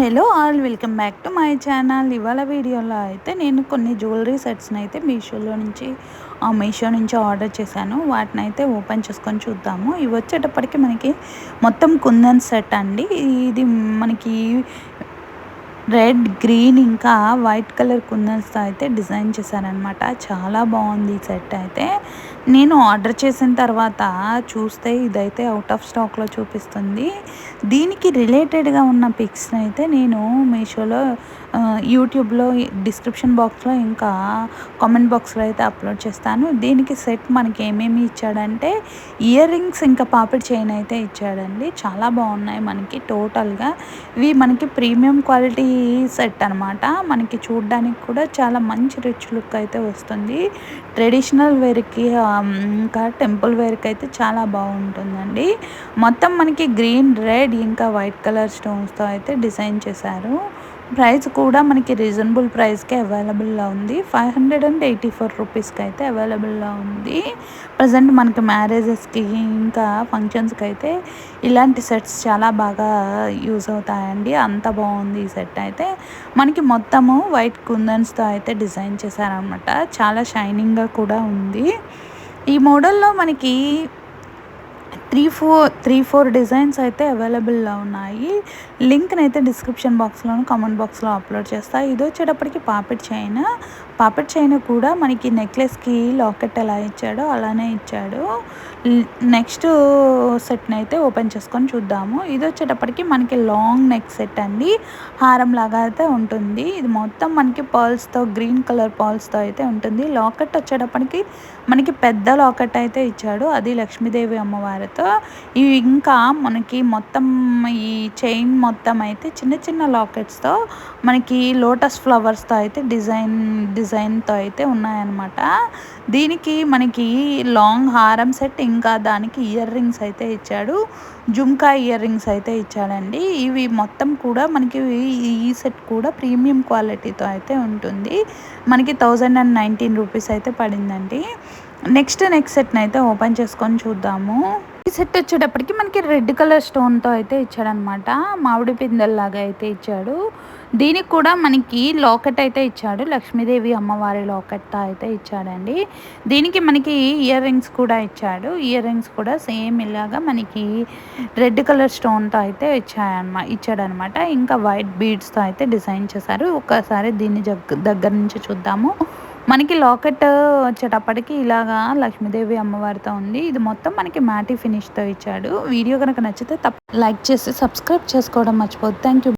Hello all, welcome back to my channel. ఇవాళ వీడియోలో అయితే నేను కొన్ని జ్యువెలరీ సెట్స్ని అయితే మీషో నుంచి ఆర్డర్ చేశాను. వాటిని అయితే ఓపెన్ చేసుకొని చూద్దాము. ఇవి వచ్చేటప్పటికి మనకి మొత్తం కుందన్ సెట్ అండి. ఇది మనకి రెడ్, గ్రీన్ ఇంకా వైట్ కలర్ కుందన్స్తో అయితే డిజైన్ చేశారనమాట. చాలా బాగుంది ఈ సెట్ అయితే. నేను ఆర్డర్ చేసిన తర్వాత చూస్తే ఇదైతే అవుట్ ఆఫ్ స్టాక్లో చూపిస్తుంది. దీనికి రిలేటెడ్గా ఉన్న పిక్స్ని అయితే నేను మీషోలో, యూట్యూబ్లో డిస్క్రిప్షన్ బాక్స్లో ఇంకా కామెంట్ బాక్స్లో అయితే అప్లోడ్ చేస్తాను. దీనికి సెట్ మనకి ఏమేమి ఇచ్చాడంటే ఇయర్ రింగ్స్ ఇంకా పాపిడి చైన్ అయితే ఇచ్చాడండి. చాలా బాగున్నాయి మనకి. టోటల్గా ఇవి మనకి ప్రీమియం క్వాలిటీ సెట్ అనమాట. మనకి చూడడానికి కూడా చాలా మంచి రిచ్ లుక్ అయితే వస్తుంది. ట్రెడిషనల్ వేర్కి ఇంకా టెంపుల్ వేర్కి అయితే చాలా బాగుంటుందండి. మొత్తం మనకి గ్రీన్, రెడ్ ఇంకా వైట్ కలర్ స్టోన్స్తో అయితే డిజైన్ చేశారు. ప్రైస్ కూడా మనకి రీజనబుల్ ప్రైస్కే అవైలబుల్లో ఉంది. 584 రూపీస్కి అయితే అవైలబుల్లో ఉంది. ప్రజెంట్ మనకి మ్యారేజెస్కి ఇంకా ఫంక్షన్స్కి అయితే ఇలాంటి సెట్స్ చాలా బాగా యూజ్ అవుతాయండి. అంత బాగుంది ఈ సెట్ అయితే. మనకి మొత్తము వైట్ కుందన్స్తో అయితే డిజైన్ చేశారనమాట. చాలా షైనింగ్గా కూడా ఉంది. ఈ మోడల్లో మనకి త్రీ ఫోర్ డిజైన్స్ అయితే అవైలబుల్లో ఉన్నాయి. లింక్ని అయితే డిస్క్రిప్షన్ బాక్స్లోను కామెంట్ బాక్స్లో అప్లోడ్ చేస్తా. ఇది వచ్చేటప్పటికి పాపిడ్ చైన్ కూడా మనకి నెక్లెస్కి లాకెట్ ఎలా ఇచ్చాడో అలానే ఇచ్చాడు. నెక్స్ట్ సెట్ని అయితే ఓపెన్ చేసుకొని చూద్దాము. ఇది వచ్చేటప్పటికి మనకి లాంగ్ నెక్ సెట్ అండి. హారం లాగా అయితే ఉంటుంది. ఇది మొత్తం మనకి పర్ల్స్తో, గ్రీన్ కలర్ పర్ల్స్తో అయితే ఉంటుంది. లాకెట్ వచ్చేటప్పటికి మనకి పెద్ద లాకెట్ అయితే ఇచ్చాడు. అది లక్ష్మీదేవి అమ్మవారితో. ఇవి ఇంకా మనకి మొత్తం ఈ చైన్ మొత్తం అయితే చిన్న చిన్న లాకెట్స్తో మనకి లోటస్ ఫ్లవర్స్తో అయితే డిజైన్తో అయితే ఉన్నాయన్నమాట. దీనికి మనకి లాంగ్ హారం సెట్ ఇంకా దానికి ఇయర్ రింగ్స్ అయితే ఇచ్చాడు. జుమ్కా ఇయర్ రింగ్స్ అయితే ఇచ్చాడండి. ఇవి మొత్తం కూడా మనకి ఈ సెట్ కూడా ప్రీమియం క్వాలిటీతో అయితే ఉంటుంది. మనకి 1019 రూపీస్ అయితే పడిందండి. నెక్స్ట్ సెట్ని అయితే ఓపెన్ చేసుకొని చూద్దాము. ఈ సెట్ వచ్చేటప్పటికి మనకి రెడ్ కలర్ స్టోన్తో అయితే ఇచ్చాడనమాట. మామిడి పిందెల్లాగా అయితే ఇచ్చాడు. దీనికి కూడా మనకి లాకెట్ అయితే ఇచ్చాడు. లక్ష్మీదేవి అమ్మవారి లాకెట్తో అయితే ఇచ్చాడండి. దీనికి మనకి ఇయర్ రింగ్స్ కూడా ఇచ్చాడు. ఇయర్ రింగ్స్ కూడా సేమ్ ఇలాగా మనకి రెడ్ కలర్ స్టోన్తో అయితే ఇచ్చాడనమాట. ఇంకా వైట్ బీడ్స్తో అయితే డిజైన్ చేశారు. ఒకసారి దీన్ని దగ్గర నుంచి చూద్దాము. మనకి లాకెట్ వచ్చేటప్పటికి ఇలాగా లక్ష్మీదేవి అమ్మవారితో ఉంది. ఇది మొత్తం మనకి మ్యాటీ ఫినిష్తో ఇచ్చాడు. వీడియో కనుక నచ్చితే లైక్ చేసి సబ్స్క్రైబ్ చేసుకోవడం మర్చిపోద్దు. Thank you.